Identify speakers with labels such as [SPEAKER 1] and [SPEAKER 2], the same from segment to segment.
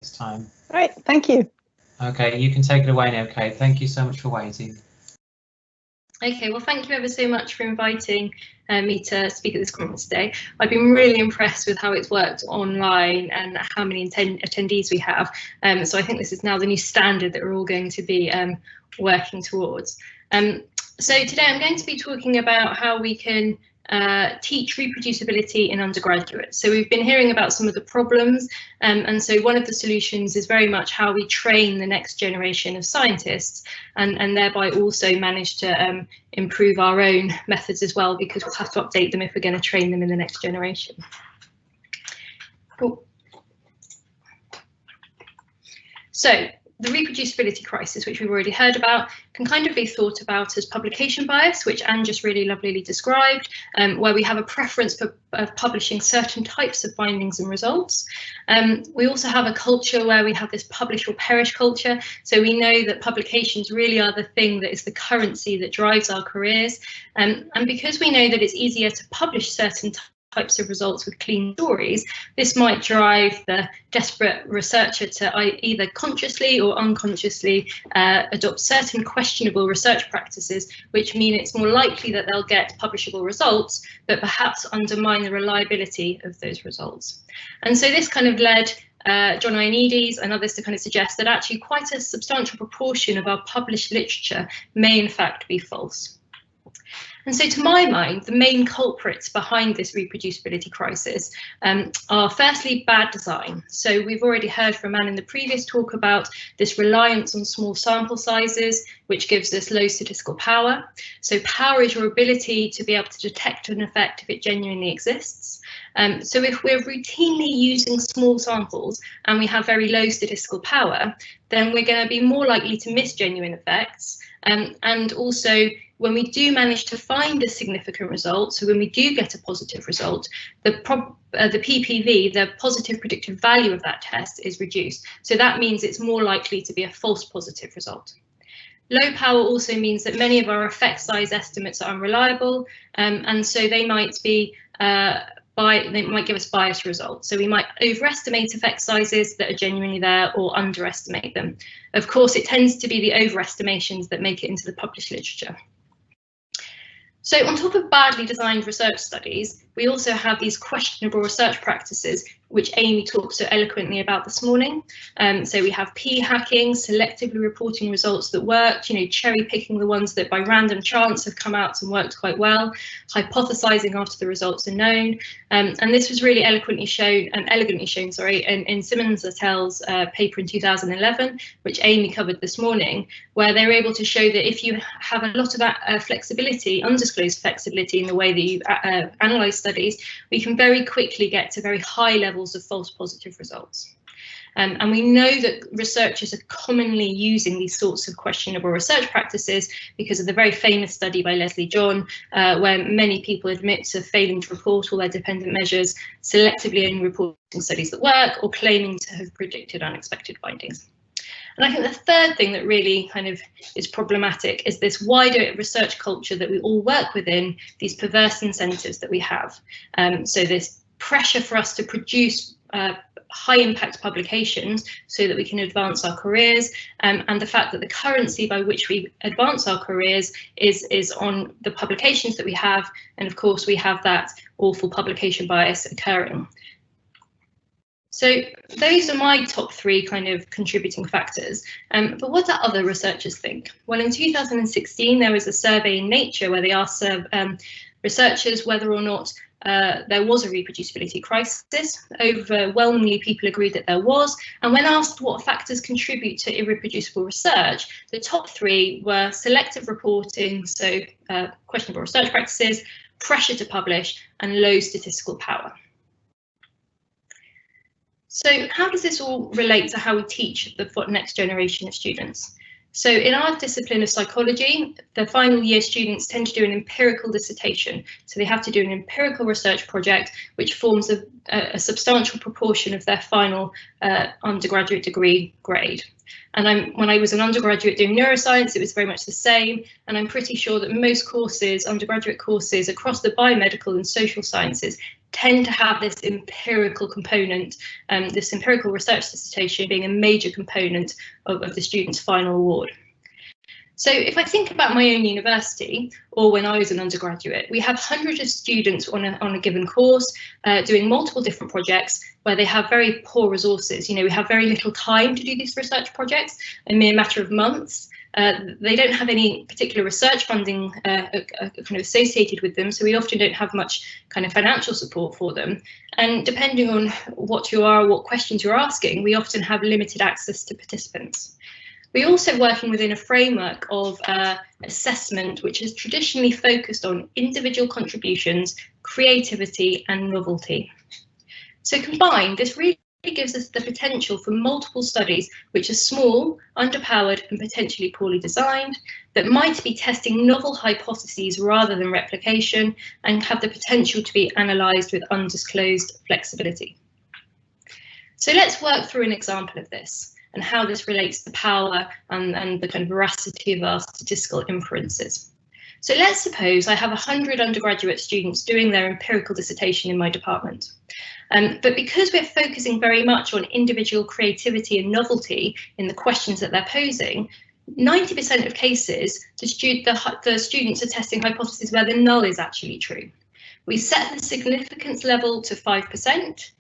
[SPEAKER 1] this time.
[SPEAKER 2] Right, thank you.
[SPEAKER 1] Okay, you can take it away now, Kate. Thank you so much for waiting.
[SPEAKER 3] Okay, well, thank you ever so much for inviting me to speak at this conference today. I've been really impressed with how it's worked online and how many attendees we have. So I think this is now the new standard that we're all going to be working towards. So today I'm going to be talking about how we can teach reproducibility in undergraduates. So we've been hearing about some of the problems, and so one of the solutions is very much how we train the next generation of scientists, and thereby also manage to improve our own methods as well, because we'll have to update them if we're going to train them in the next generation. Cool. So the reproducibility crisis, which we've already heard about, can kind of be thought about as publication bias, which Anne just really lovelyly described, where we have a preference for publishing certain types of findings and results. We also have a culture where we have this publish or perish culture. So we know that publications really are the thing that is the currency that drives our careers. And because we know that it's easier to publish certain types of results with clean stories, this might drive the desperate researcher to either consciously or unconsciously adopt certain questionable research practices, which mean it's more likely that they'll get publishable results, but perhaps undermine the reliability of those results. And so this kind of led John Ioannidis and others to kind of suggest that actually quite a substantial proportion of our published literature may in fact be false. And so to my mind, the main culprits behind this reproducibility crisis are firstly bad design. So we've already heard from Anne in the previous talk about this reliance on small sample sizes, which gives us low statistical power. So power is your ability to be able to detect an effect if it genuinely exists. So if we're routinely using small samples and we have very low statistical power, then we're going to be more likely to miss genuine effects. And also, when we do manage to find a significant result, so when we do get a positive result, the PPV, the positive predictive value of that test, is reduced. So that means it's more likely to be a false positive result. Low power also means that many of our effect size estimates are unreliable, and so they might be they might give us biased results. So we might overestimate effect sizes that are genuinely there or underestimate them. Of course, it tends to be the overestimations that make it into the published literature. So on top of badly designed research studies, we also have these questionable research practices, which Amy talked so eloquently about this morning. So we have p-hacking, selectively reporting results that worked, cherry picking the ones that by random chance have come out and worked quite well, hypothesizing after the results are known. And this was really elegantly shown, in Simmons et al.'s paper in 2011, which Amy covered this morning, where they were able to show that if you have a lot of flexibility, undisclosed flexibility in the way that you analyze studies, we can very quickly get to very high levels of false positive results. And we know that researchers are commonly using these sorts of questionable research practices because of the very famous study by Leslie John, where many people admit to failing to report all their dependent measures, selectively only reporting studies that work, or claiming to have predicted unexpected findings. And I think the third thing that really kind of is problematic is this wider research culture that we all work within, these perverse incentives that we have. So this pressure for us to produce high impact publications so that we can advance our careers, and the fact that the currency by which we advance our careers is on the publications that we have, and of course we have that awful publication bias occurring. So those are my top three kind of contributing factors, but what do other researchers think? Well, in 2016 there was a survey in Nature where they asked researchers whether or not there was a reproducibility crisis. Overwhelmingly, people agreed that there was, and when asked what factors contribute to irreproducible research, the top three were selective reporting, so questionable research practices, pressure to publish, and low statistical power. So how does this all relate to how we teach the next generation of students? So in our discipline of psychology, the final year students tend to do an empirical dissertation. So they have to do an empirical research project, which forms a substantial proportion of their final undergraduate degree grade. And when I was an undergraduate doing neuroscience, it was very much the same. And I'm pretty sure that most courses, undergraduate courses across the biomedical and social sciences, tend to have this empirical component, this empirical research dissertation being a major component of the student's final award. So if I think about my own university, or when I was an undergraduate, we have hundreds of students on a given course doing multiple different projects where they have very poor resources. You know, we have very little time to do these research projects, a mere matter of months. They don't have any particular research funding kind of associated with them, so we often don't have much kind of financial support for them. And depending on what you are, what questions you're asking, we often have limited access to participants. We're also working within a framework of assessment, which is traditionally focused on individual contributions, creativity and novelty. So combined, this really gives us the potential for multiple studies which are small, underpowered and potentially poorly designed, that might be testing novel hypotheses rather than replication and have the potential to be analysed with undisclosed flexibility. So let's work through an example of this and how this relates to the power and the kind of veracity of our statistical inferences. So let's suppose I have 100 undergraduate students doing their empirical dissertation in my department. But because we're focusing very much on individual creativity and novelty in the questions that they're posing, 90% of cases, the students are testing hypotheses where the null is actually true. We set the significance level to 5%.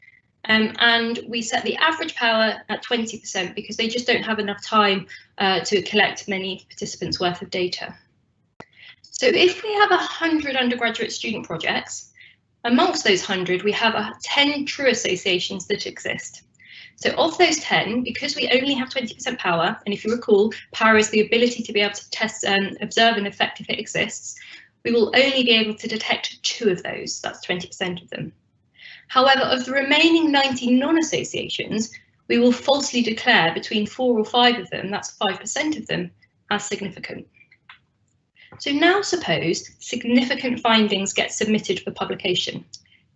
[SPEAKER 3] And we set the average power at 20% because they just don't have enough time to collect many participants worth of data. So if we have 100 undergraduate student projects, amongst those 100, we have 10 true associations that exist. So of those 10, because we only have 20% power, and if you recall, power is the ability to be able to test and observe an effect if it exists, we will only be able to detect 2 of those, that's 20% of them. However, of the remaining 90 non-associations, we will falsely declare between 4 or 5 of them, that's 5% of them, as significant. So now suppose significant findings get submitted for publication.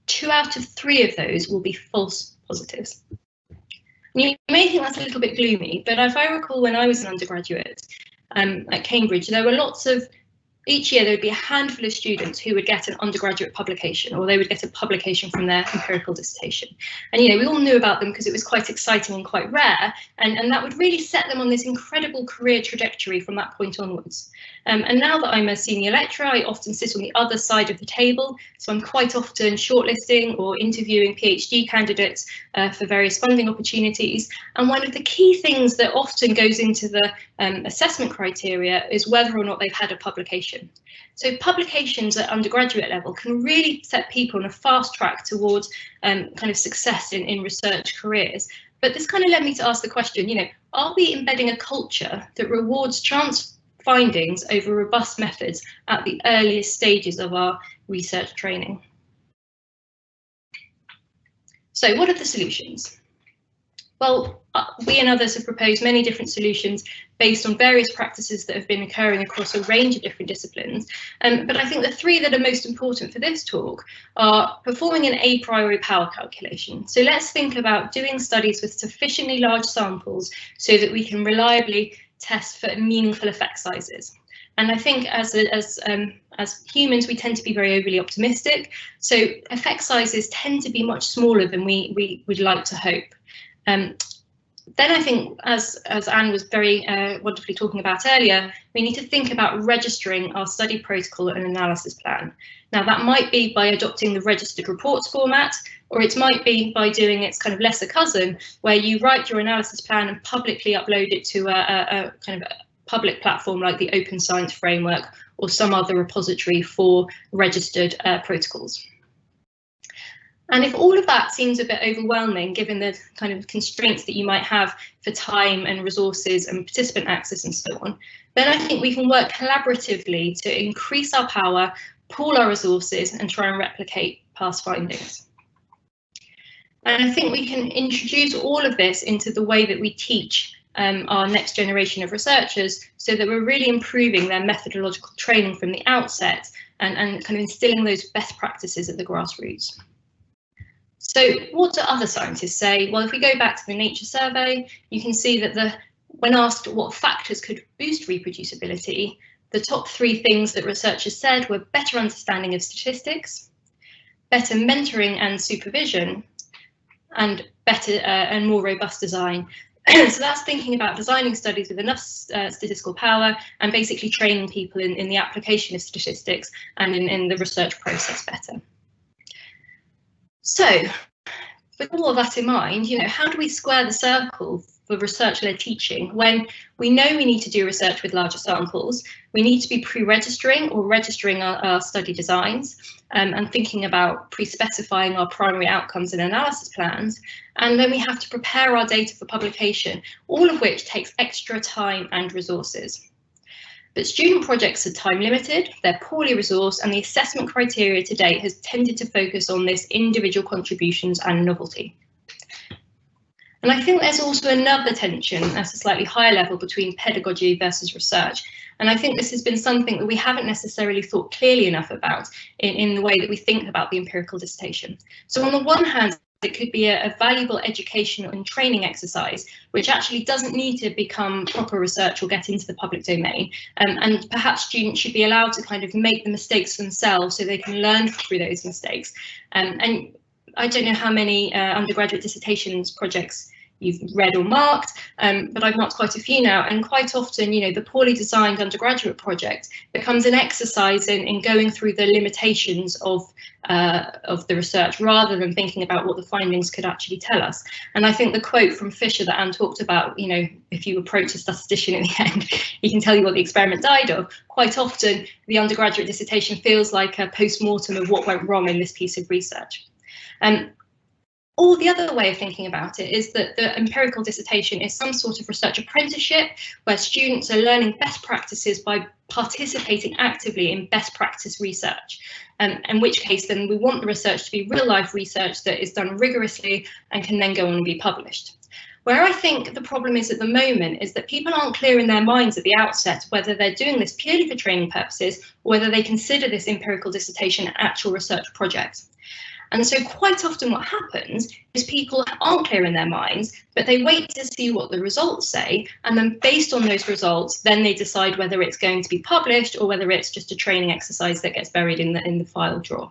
[SPEAKER 3] 2 out of 3 of those will be false positives. You may think that's a little bit gloomy, but if I recall when I was an undergraduate at Cambridge, there were lots of each year there would be a handful of students who would get an undergraduate publication, or they would get a publication from their empirical dissertation. And you know, we all knew about them because it was quite exciting and quite rare, and that would really set them on this incredible career trajectory from that point onwards. And now that I'm a senior lecturer, I often sit on the other side of the table, so I'm quite often shortlisting or interviewing PhD candidates for various funding opportunities. And one of the key things that often goes into the assessment criteria is whether or not they've had a publication. So publications at undergraduate level can really set people on a fast track towards kind of success in research careers. But this kind of led me to ask the question, you know, are we embedding a culture that rewards chance findings over robust methods at the earliest stages of our research training? So what are the solutions? Well, we and others have proposed many different solutions based on various practices that have been occurring across a range of different disciplines. But I think the 3 that are most important for this talk are performing an a priori power calculation. So let's think about doing studies with sufficiently large samples so that we can reliably test for meaningful effect sizes. And I think as humans, we tend to be very overly optimistic. So effect sizes tend to be much smaller than we would like to hope. Then I think, as Anne was very wonderfully talking about earlier, we need to think about registering our study protocol and analysis plan. Now, that might be by adopting the registered reports format, or it might be by doing its kind of lesser cousin, where you write your analysis plan and publicly upload it to a kind of public platform like the Open Science Framework or some other repository for registered protocols. And if all of that seems a bit overwhelming, given the kind of constraints that you might have for time and resources and participant access and so on, then I think we can work collaboratively to increase our power, pool our resources and try and replicate past findings. And I think we can introduce all of this into the way that we teach our next generation of researchers, so that we're really improving their methodological training from the outset and kind of instilling those best practices at the grassroots. So what do other scientists say? Well, if we go back to the Nature survey, you can see that when asked what factors could boost reproducibility, the top 3 things that researchers said were better understanding of statistics, better mentoring and supervision, and better and more robust design. So that's thinking about designing studies with enough statistical power and basically training people in the application of statistics and in the research process better. So with all of that in mind, how do we square the circle for research-led teaching when we know we need to do research with larger samples, we need to be pre-registering or registering our study designs, and thinking about pre-specifying our primary outcomes and analysis plans, and then we have to prepare our data for publication, all of which takes extra time and resources. But student projects are time limited, they're poorly resourced, and the assessment criteria to date has tended to focus on this individual contributions and novelty. And I think there's also another tension at a slightly higher level between pedagogy versus research. And I think this has been something that we haven't necessarily thought clearly enough about in the way that we think about the empirical dissertation. So on the one hand, it could be a valuable educational and training exercise, which actually doesn't need to become proper research or get into the public domain. And perhaps students should be allowed to kind of make the mistakes themselves so they can learn through those mistakes. And I don't know how many undergraduate dissertations projects you've read or marked, but I've marked quite a few now, and quite often, the poorly designed undergraduate project becomes an exercise in going through the limitations of the research rather than thinking about what the findings could actually tell us. And I think the quote from Fisher that Anne talked about, if you approach a statistician in the end, he can tell you what the experiment died of. Quite often, the undergraduate dissertation feels like a post-mortem of what went wrong in this piece of research. Or the other way of thinking about it is that the empirical dissertation is some sort of research apprenticeship where students are learning best practices by participating actively in best practice research, in which case then we want the research to be real life research that is done rigorously and can then go on and be published. Where I think the problem is at the moment is that people aren't clear in their minds at the outset whether they're doing this purely for training purposes or whether they consider this empirical dissertation an actual research project. And so quite often what happens is people aren't clear in their minds, but they wait to see what the results say. And then based on those results, then they decide whether it's going to be published or whether it's just a training exercise that gets buried in the file drawer.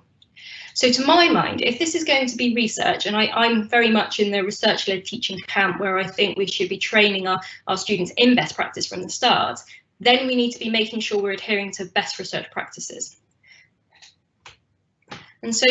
[SPEAKER 3] So to my mind, if this is going to be research, and I'm very much in the research-led teaching camp where I think we should be training our students in best practice from the start, then we need to be making sure we're adhering to best research practices. And so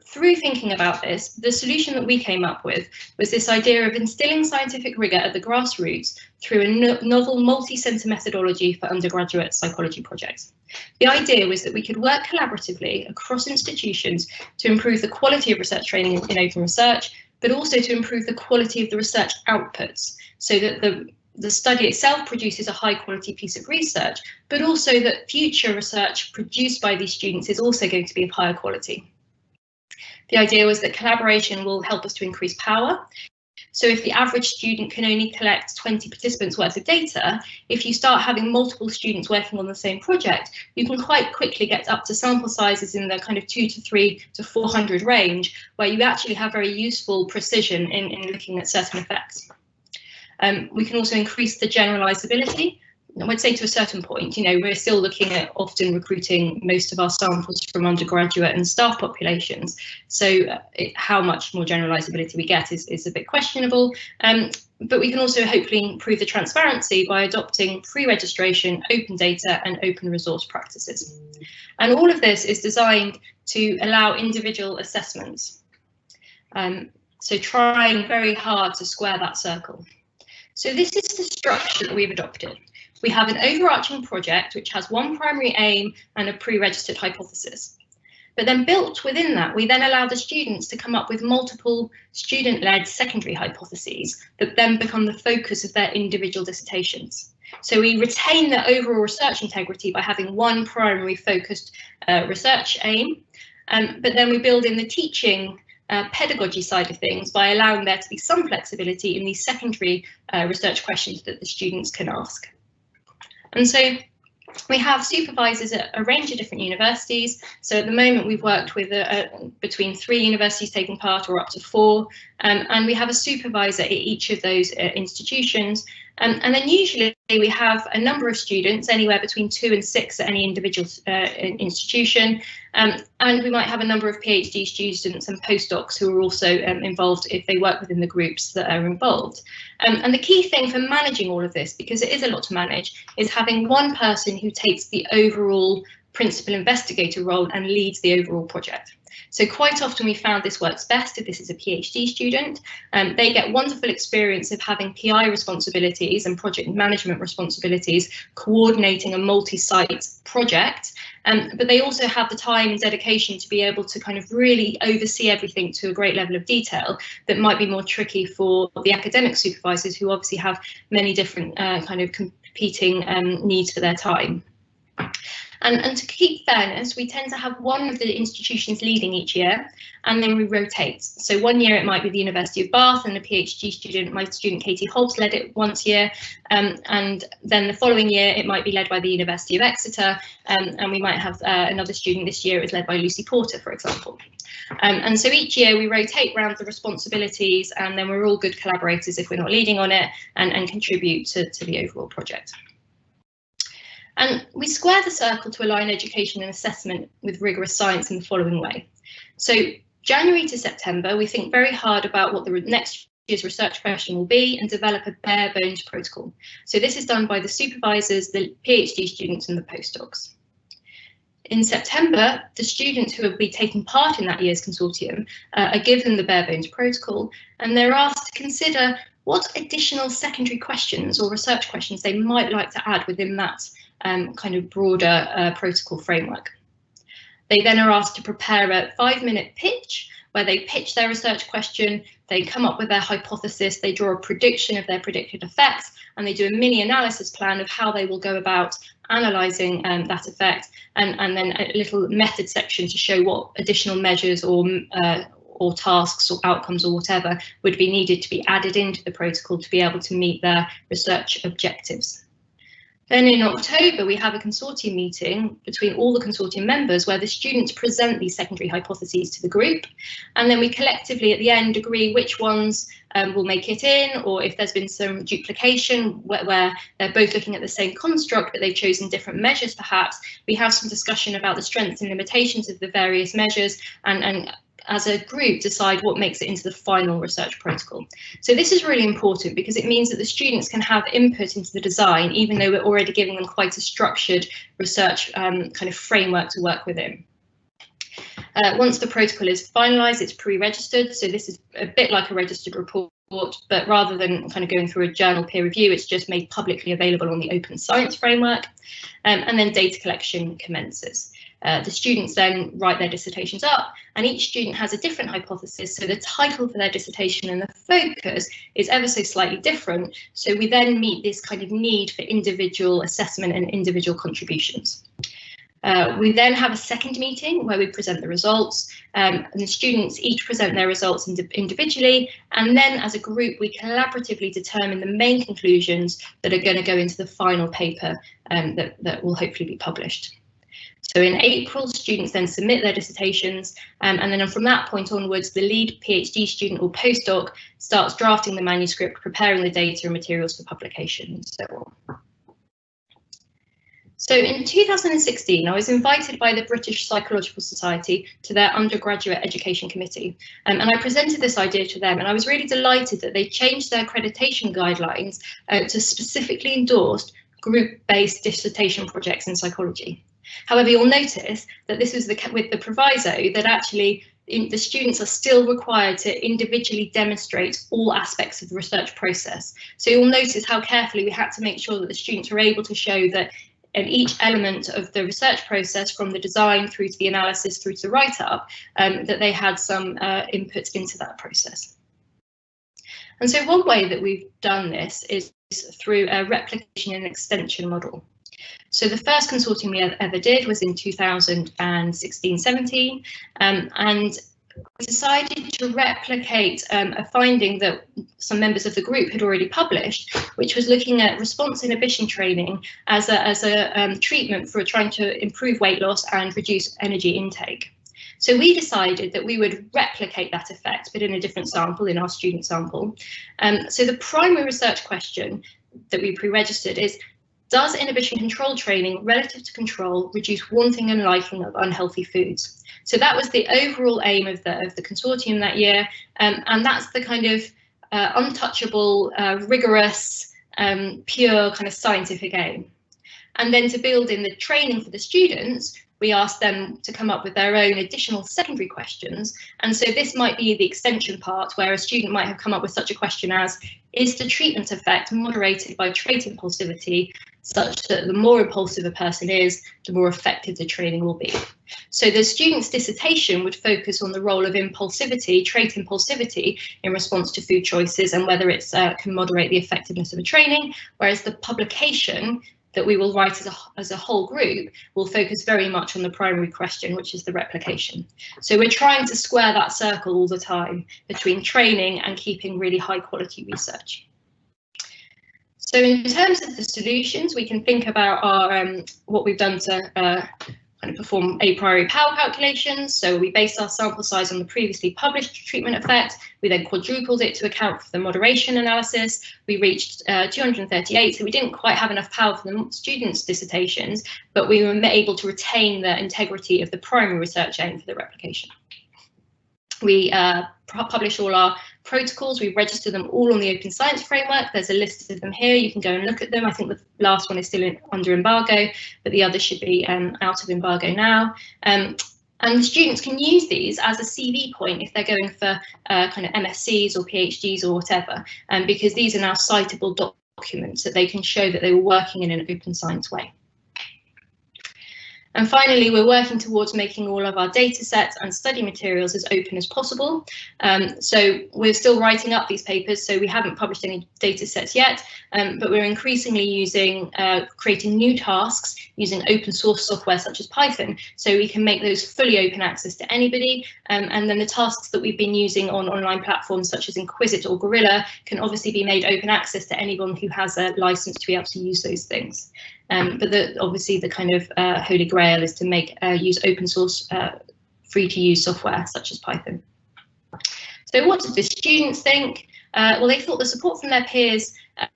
[SPEAKER 3] through thinking about this, the solution that we came up with was this idea of instilling scientific rigour at the grassroots through a novel multi-centre methodology for undergraduate psychology projects. The idea was that we could work collaboratively across institutions to improve the quality of research training in open research, but also to improve the quality of the research outputs so that the study itself produces a high quality piece of research, but also that future research produced by these students is also going to be of higher quality. The idea was that collaboration will help us to increase power. So if the average student can only collect 20 participants worth of data, if you start having multiple students working on the same project, you can quite quickly get up to sample sizes in the kind of 200 to 300 to 400 range, where you actually have very useful precision in looking at certain effects. We can also increase the generalizability. I would say to a certain point, we're still looking at often recruiting most of our samples from undergraduate and staff populations. So how much more generalizability we get is a bit questionable. But we can also hopefully improve the transparency by adopting pre-registration, open data and open resource practices. And all of this is designed to allow individual assessments. So trying very hard to square that circle. So this is the structure that we've adopted. We have an overarching project which has one primary aim and a pre-registered hypothesis. But then built within that, we then allow the students to come up with multiple student-led secondary hypotheses that then become the focus of their individual dissertations. So we retain the overall research integrity by having one primary focused research aim, but then we build in the teaching pedagogy side of things by allowing there to be some flexibility in these secondary research questions that the students can ask. And so we have supervisors at a range of different universities. So at the moment we've worked with between 3 universities taking part or up to 4, and we have a supervisor at each of those institutions. And then usually we have a number of students, anywhere between 2 and 6 at any individual institution, and we might have a number of PhD students and postdocs who are also involved if they work within the groups that are involved. And the key thing for managing all of this, because it is a lot to manage, is having one person who takes the overall principal investigator role and leads the overall project. So quite often we found this works best if this is a PhD student. They get wonderful experience of having PI responsibilities and project management responsibilities, coordinating a multi-site project, but they also have the time and dedication to be able to kind of really oversee everything to a great level of detail that might be more tricky for the academic supervisors, who obviously have many different kind of competing needs for their time. And to keep fairness, we tend to have one of the institutions leading each year, and then we rotate. So one year it might be the University of Bath and a PhD student, my student Katie Hobbs, led it once year, and then the following year it might be led by the University of Exeter, and we might have another student this year is led by Lucy Porter, for example. And so each year we rotate around the responsibilities, and then we're all good collaborators if we're not leading on it, and contribute to the overall project. And we square the circle to align education and assessment with rigorous science in the following way. So January to September, we think very hard about what the next year's research question will be and develop a bare bones protocol. So this is done by the supervisors, the PhD students and the postdocs. In September, the students who will be taking part in that year's consortium are given the bare bones protocol, and they're asked to consider what additional secondary questions or research questions they might like to add within that kind of broader protocol framework. They then are asked to prepare a 5-minute pitch where they pitch their research question, they come up with their hypothesis, they draw a prediction of their predicted effects, and they do a mini analysis plan of how they will go about analysing that effect, and then a little method section to show what additional measures or tasks or outcomes or whatever would be needed to be added into the protocol to be able to meet their research objectives. Then in October, we have a consortium meeting between all the consortium members where the students present these secondary hypotheses to the group. And then we collectively at the end agree which ones will make it in, or if there's been some duplication where they're both looking at the same construct, but they've chosen different measures perhaps. We have some discussion about the strengths and limitations of the various measures, and as a group decide what makes it into the final research protocol. So this is really important because it means that the students can have input into the design, even though we're already giving them quite a structured research kind of framework to work within. Once the protocol is finalised, it's pre-registered. So this is a bit like a registered report, but rather than kind of going through a journal peer review, it's just made publicly available on the Open Science Framework, and then data collection commences. The students then write their dissertations up, and each student has a different hypothesis, so the title for their dissertation and the focus is ever so slightly different. So we then meet this kind of need for individual assessment and individual contributions. We then have a second meeting where we present the results, and the students each present their results individually, and then as a group we collaboratively determine the main conclusions that are going to go into the final paper that will hopefully be published. So in April, students then submit their dissertations, and then from that point onwards, the lead PhD student or postdoc starts drafting the manuscript, preparing the data and materials for publication, and so on. So in 2016, I was invited by the British Psychological Society to their undergraduate education committee, and I presented this idea to them, and I was really delighted that they changed their accreditation guidelines to specifically endorse group-based dissertation projects in psychology. However, you'll notice that this was with the proviso that actually the students are still required to individually demonstrate all aspects of the research process. So you'll notice how carefully we had to make sure that the students are able to show that in each element of the research process, from the design through to the analysis through to the write-up, that they had some input into that process. And so one way that we've done this is through a replication and extension model. So the first consortium we ever did was in 2016-17, and we decided to replicate a finding that some members of the group had already published, which was looking at response inhibition training as a treatment for trying to improve weight loss and reduce energy intake. So we decided that we would replicate that effect, but in a different sample, in our student sample. So the primary research question that we pre-registered is, does inhibition control training relative to control reduce wanting and liking of unhealthy foods? So that was the overall aim of the consortium that year, and that's the kind of untouchable, rigorous, pure kind of scientific aim. And then to build in the training for the students, we asked them to come up with their own additional secondary questions. And so this might be the extension part, where a student might have come up with such a question as, is the treatment effect moderated by trait impulsivity, such that the more impulsive a person is, the more effective the training will be? So the student's dissertation would focus on the role of impulsivity, trait impulsivity, in response to food choices and whether it can moderate the effectiveness of a training, whereas the publication that we will write as a whole group will focus very much on the primary question, which is the replication. So we're trying to square that circle all the time between training and keeping really high quality research. So in terms of the solutions, we can think about our what we've done to kind of perform a priori power calculations. So we based our sample size on the previously published treatment effect. We then quadrupled it to account for the moderation analysis. We reached 238, so we didn't quite have enough power for the students' dissertations, but we were able to retain the integrity of the primary research aim for the replication. We publish all our protocols. We register them all on the Open Science Framework. There's a list of them here. You can go and look at them. I think the last one is still under embargo, but the others should be out of embargo now. And the students can use these as a CV point if they're going for kind of MSCs or PhDs or whatever, because these are now citable documents that they can show that they were working in an open science way. And finally, we're working towards making all of our data sets and study materials as open as possible. So we're still writing up these papers, so we haven't published any data sets yet, but we're increasingly using creating new tasks using open source software such as Python, so we can make those fully open access to anybody. And then the tasks that we've been using on online platforms such as Inquisit or Gorilla can obviously be made open access to anyone who has a license to be able to use those things. But obviously the kind of holy grail is to make use open source, free to use software such as Python. So what did the students think? Well, they thought the support from their peers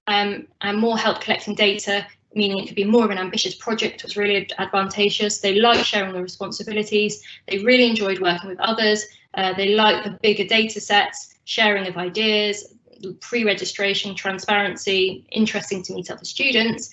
[SPEAKER 3] and more help collecting data, meaning it could be more of an ambitious project, was really advantageous. They liked sharing the responsibilities. They really enjoyed working with others. They liked the bigger data sets, sharing of ideas, pre-registration, transparency, interesting to meet other students.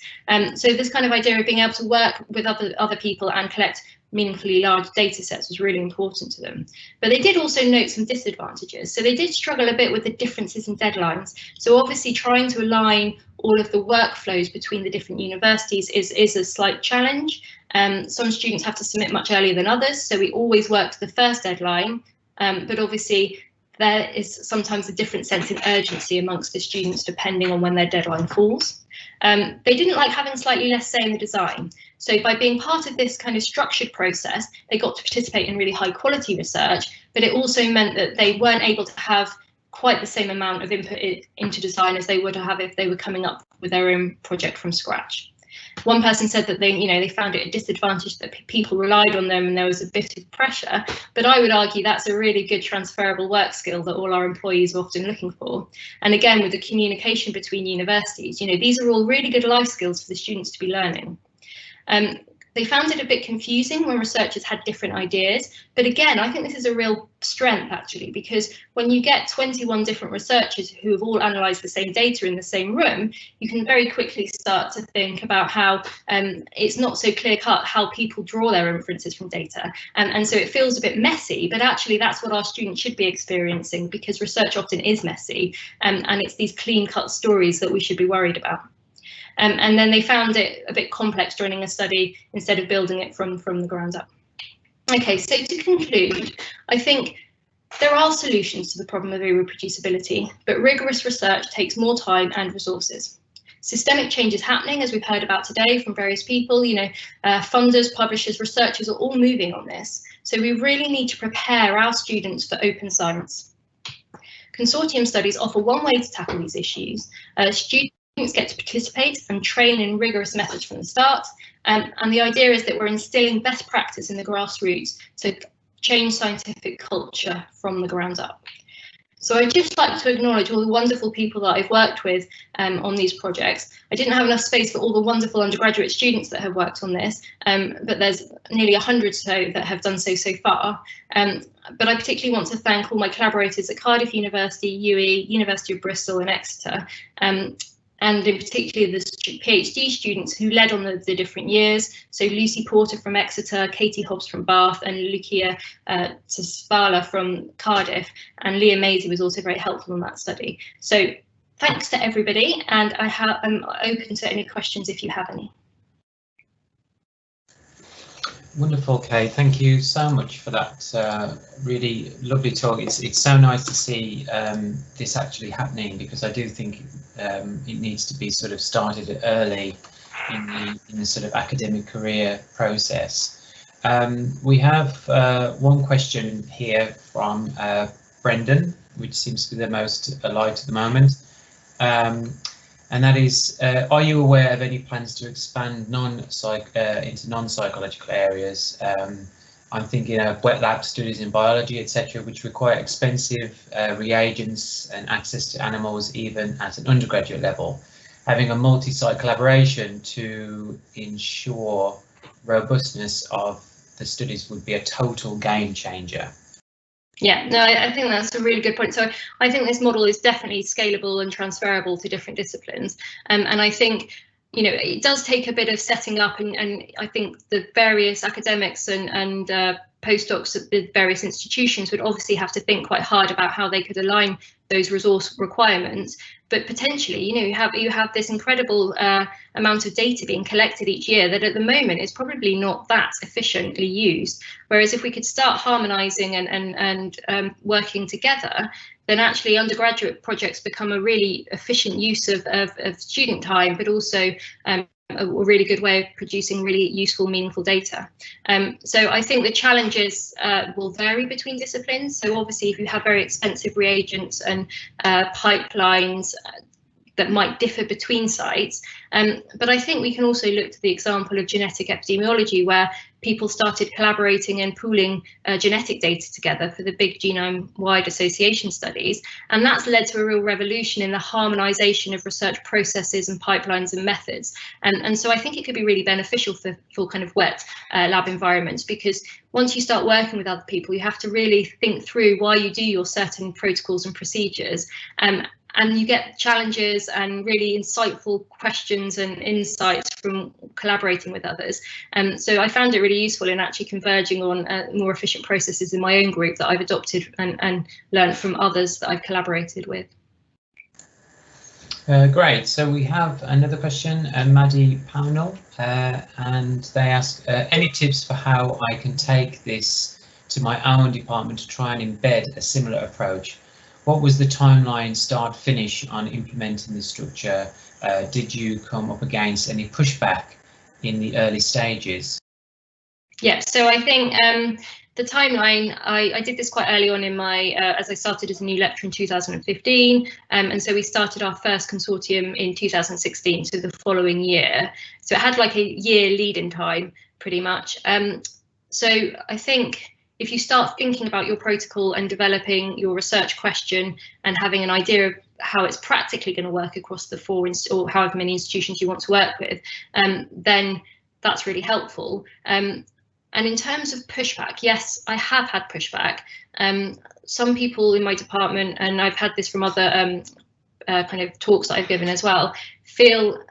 [SPEAKER 3] So this kind of idea of being able to work with other people and collect meaningfully large data sets was really important to them. But they did also note some disadvantages. So they did struggle a bit with the differences in deadlines. So obviously trying to align all of the workflows between the different universities is a slight challenge. Some students have to submit much earlier than others, so we always work to the first deadline, but obviously there is sometimes a different sense of urgency amongst the students depending on when their deadline falls. They didn't like having slightly less say in the design. So by being part of this kind of structured process, they got to participate in really high quality research, but it also meant that they weren't able to have quite the same amount of input into design as they would have if they were coming up with their own project from scratch. One person said that they found it a disadvantage that people relied on them and there was a bit of pressure, but I would argue that's a really good transferable work skill that all our employees are often looking for. And again, with the communication between universities, these are all really good life skills for the students to be learning. They found it a bit confusing when researchers had different ideas, but again, I think this is a real strength actually, because when you get 21 different researchers who have all analysed the same data in the same room, you can very quickly start to think about how it's not so clear cut how people draw their inferences from data, and so it feels a bit messy, but actually that's what our students should be experiencing, because research often is messy, and it's these clean cut stories that we should be worried about. And then they found it a bit complex joining a study instead of building it from the ground up. Okay, so to conclude, I think there are solutions to the problem of irreproducibility, but rigorous research takes more time and resources. Systemic change is happening, as we've heard about today from various people. Funders, publishers, researchers are all moving on this. So we really need to prepare our students for open science. Consortium studies offer one way to tackle these issues. Students get to participate and train in rigorous methods from the start, and the idea is that we're instilling best practice in the grassroots to change scientific culture from the ground up. So I'd just like to acknowledge all the wonderful people that I've worked with on these projects. I didn't have enough space for all the wonderful undergraduate students that have worked on this, but there's nearly 100 so that have done so far. But I particularly want to thank all my collaborators at Cardiff University, UE, University of Bristol and Exeter, and in particular the PhD students who led on the different years. So Lucy Porter from Exeter, Katie Hobbs from Bath, and Lucia Tsvala from Cardiff, and Leah Maisie was also very helpful in that study. So thanks to everybody, and I'm open to any questions if you have any.
[SPEAKER 1] Wonderful, Kay. Thank you so much for that really lovely talk. It's so nice to see this actually happening, because I do think it needs to be sort of started early in the sort of academic career process. We have one question here from Brendan, which seems to be the most alive at the moment. And that is, are you aware of any plans to expand into non-psychological areas? I'm thinking of wet lab studies in biology, etc., which require expensive reagents and access to animals even at an undergraduate level. Having a multi-site collaboration to ensure robustness of the studies would be a total game changer.
[SPEAKER 3] Yeah, no, I think that's a really good point. So I think this model is definitely scalable and transferable to different disciplines. And I think, you know, it does take a bit of setting up, and I think the various academics and postdocs at the various institutions would obviously have to think quite hard about how they could align those resource requirements. But potentially, you know, you have this incredible amount of data being collected each year that at the moment is probably not that efficiently used. Whereas if we could start harmonising and working together, then actually undergraduate projects become a really efficient use of student time, but also a really good way of producing really useful, meaningful data. So I think the challenges will vary between disciplines. So obviously, if you have very expensive reagents and pipelines that might differ between sites, but I think we can also look to the example of genetic epidemiology, where people started collaborating and pooling genetic data together for the big genome-wide association studies, and that's led to a real revolution in the harmonisation of research processes and pipelines and methods. And so I think it could be really beneficial for kind of wet lab environments, because once you start working with other people, you have to really think through why you do your certain protocols and procedures. And you get challenges and really insightful questions and insights from collaborating with others. So I found it really useful in actually converging on more efficient processes in my own group that I've adopted and learned from others that I've collaborated with.
[SPEAKER 1] Great. So we have another question, Maddie Pownell, and they ask, any tips for how I can take this to my own department to try and embed a similar approach? What was the timeline start finish on implementing the structure? Did you come up against any pushback in the early stages?
[SPEAKER 3] Yeah, so I think the timeline, I did this quite early on in my, as I started as a new lecturer in 2015, and so we started our first consortium in 2016, so the following year. So it had like a year lead-in time, pretty much. So I think if you start thinking about your protocol and developing your research question and having an idea of how it's practically going to work across the or however many institutions you want to work with, then that's really helpful. And in terms of pushback, yes, I have had pushback. Some people in my department, and I've had this from other kind of talks that I've given as well, feel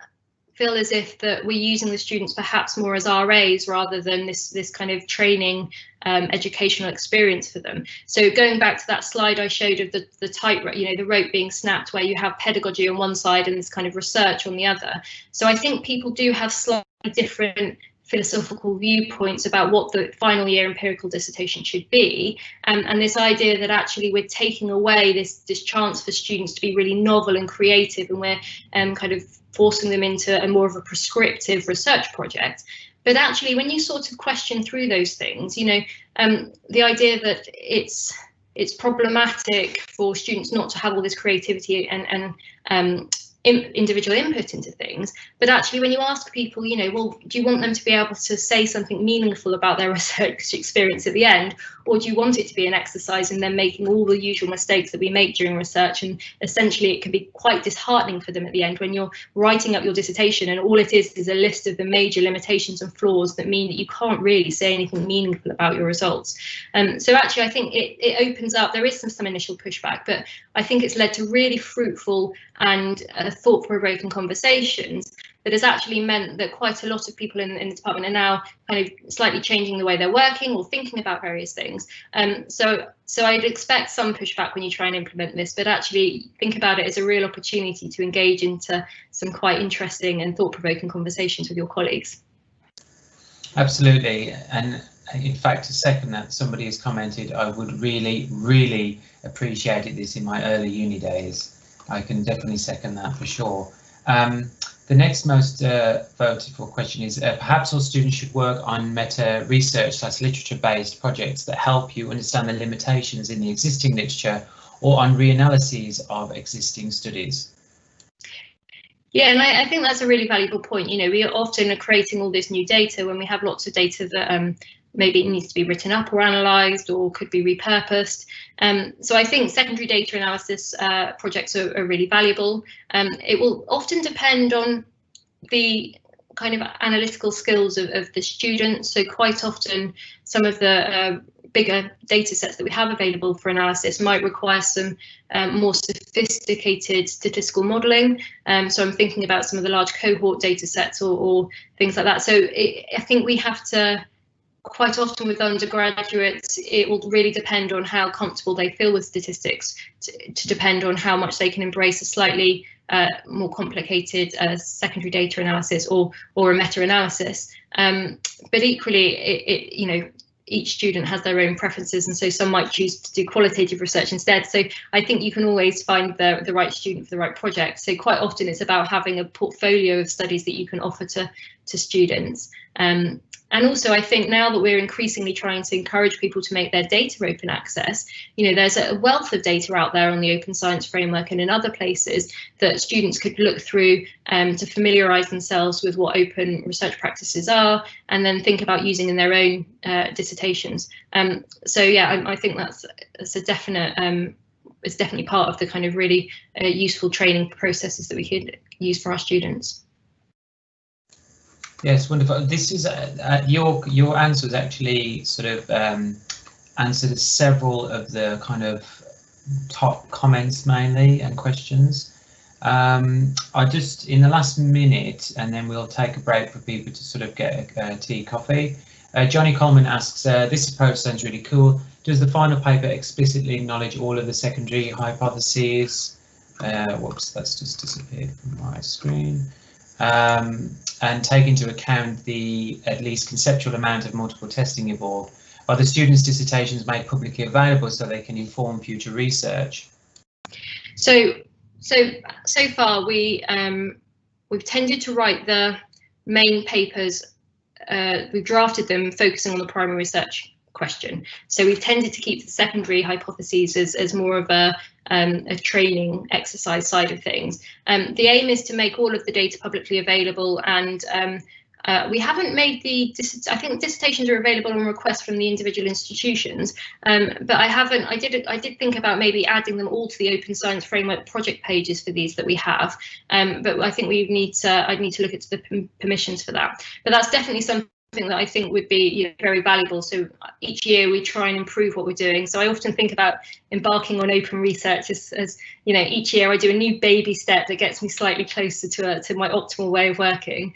[SPEAKER 3] as if that we're using the students perhaps more as RAs rather than this kind of training educational experience for them. So going back to that slide I showed of the tightrope, you know, the rope being snapped, where you have pedagogy on one side and this kind of research on the other. So I think people do have slightly different philosophical viewpoints about what the final year empirical dissertation should be, and this idea that actually we're taking away this chance for students to be really novel and creative, and we're kind of forcing them into a more of a prescriptive research project. But actually, when you sort of question through those things, you know, the idea that it's problematic for students not to have all this creativity and individual input into things, but actually when you ask people, you know, well, do you want them to be able to say something meaningful about their research experience at the end, or do you want it to be an exercise in them making all the usual mistakes that we make during research? And essentially it can be quite disheartening for them at the end when you're writing up your dissertation and all it is a list of the major limitations and flaws that mean that you can't really say anything meaningful about your results. So actually I think it opens up, there is some initial pushback, but I think it's led to really fruitful and thought-provoking conversations that has actually meant that quite a lot of people in the department are now kind of slightly changing the way they're working or thinking about various things. So I'd expect some pushback when you try and implement this, but actually think about it as a real opportunity to engage into some quite interesting and thought-provoking conversations with your colleagues.
[SPEAKER 1] Absolutely, and in fact, to second that, somebody has commented, I would really appreciated this in my early uni days. I can definitely second that for sure. The next most voted for question is perhaps all students should work on meta research / literature-based projects that help you understand the limitations in the existing literature or on reanalyses of existing studies.
[SPEAKER 3] Yeah, and I think that's a really valuable point. You know, we often are creating all this new data when we have lots of data that maybe it needs to be written up or analysed or could be repurposed. So I think secondary data analysis projects are really valuable. It will often depend on the kind of analytical skills of the students. So quite often some of the bigger data sets that we have available for analysis might require some more sophisticated statistical modelling. So I'm thinking about some of the large cohort data sets or things like that. So I think we have to, quite often with undergraduates, it will really depend on how comfortable they feel with statistics to depend on how much they can embrace a slightly more complicated secondary data analysis or a meta-analysis. But equally, you know, each student has their own preferences, and so some might choose to do qualitative research instead. So I think you can always find the right student for the right project. So quite often it's about having a portfolio of studies that you can offer to students. And also, I think now that we're increasingly trying to encourage people to make their data open access, you know, there's a wealth of data out there on the Open Science Framework and in other places that students could look through to familiarise themselves with what open research practices are, and then think about using in their own dissertations. So yeah, I think that's a definite. It's definitely part of the kind of really useful training processes that we could use for our students.
[SPEAKER 1] Yes, wonderful. This is your answers actually sort of answered several of the kind of top comments mainly and questions. I just, in the last minute, and then we'll take a break for people to sort of get a tea, coffee. Johnny Coleman asks, this approach sounds really cool. Does the final paper explicitly acknowledge all of the secondary hypotheses? Whoops, that's just disappeared from my screen. And take into account the at least conceptual amount of multiple testing involved. Are the students' dissertations made publicly available so they can inform future research? So far we've tended to write the main papers. We've drafted them focusing on the primary research question. So we've tended to keep the secondary hypotheses as more of a training exercise side of things. The aim is to make all of the data publicly available, and we haven't made I think dissertations are available on request from the individual institutions, but I did think about maybe adding them all to the Open Science Framework project pages for these that we have, but I think I'd need to look into the permissions for that. But that's definitely something that I think would be very valuable. So each year we try and improve what we're doing. So I often think about embarking on open research as you know, each year I do a new baby step that gets me slightly closer to my optimal way of working.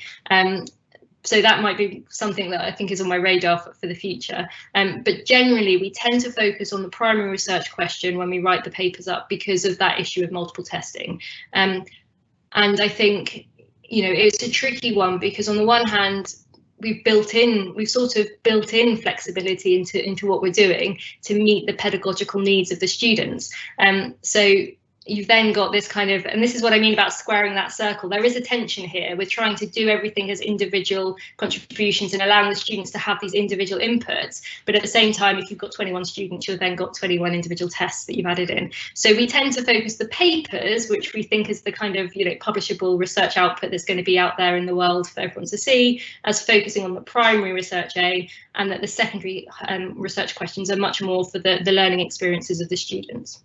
[SPEAKER 1] So that might be something that I think is on my radar for the future. But generally, we tend to focus on the primary research question when we write the papers up because of that issue of multiple testing. And I think, you know, it's a tricky one because on the one hand, we've sort of built in flexibility into what we're doing to meet the pedagogical needs of the students. So
[SPEAKER 3] you've then got this kind of, and this is what I mean about squaring that circle. There is a tension here with trying to do everything as individual contributions and allowing the students to have these individual inputs. But at the same time, if you've got 21 students, you've then got 21 individual tests that you've added in. So we tend to focus the papers, which we think is the kind of, you know, publishable research output that's going to be out there in the world for everyone to see, as focusing on the primary research aim, and that the secondary research questions are much more for the learning experiences of the students.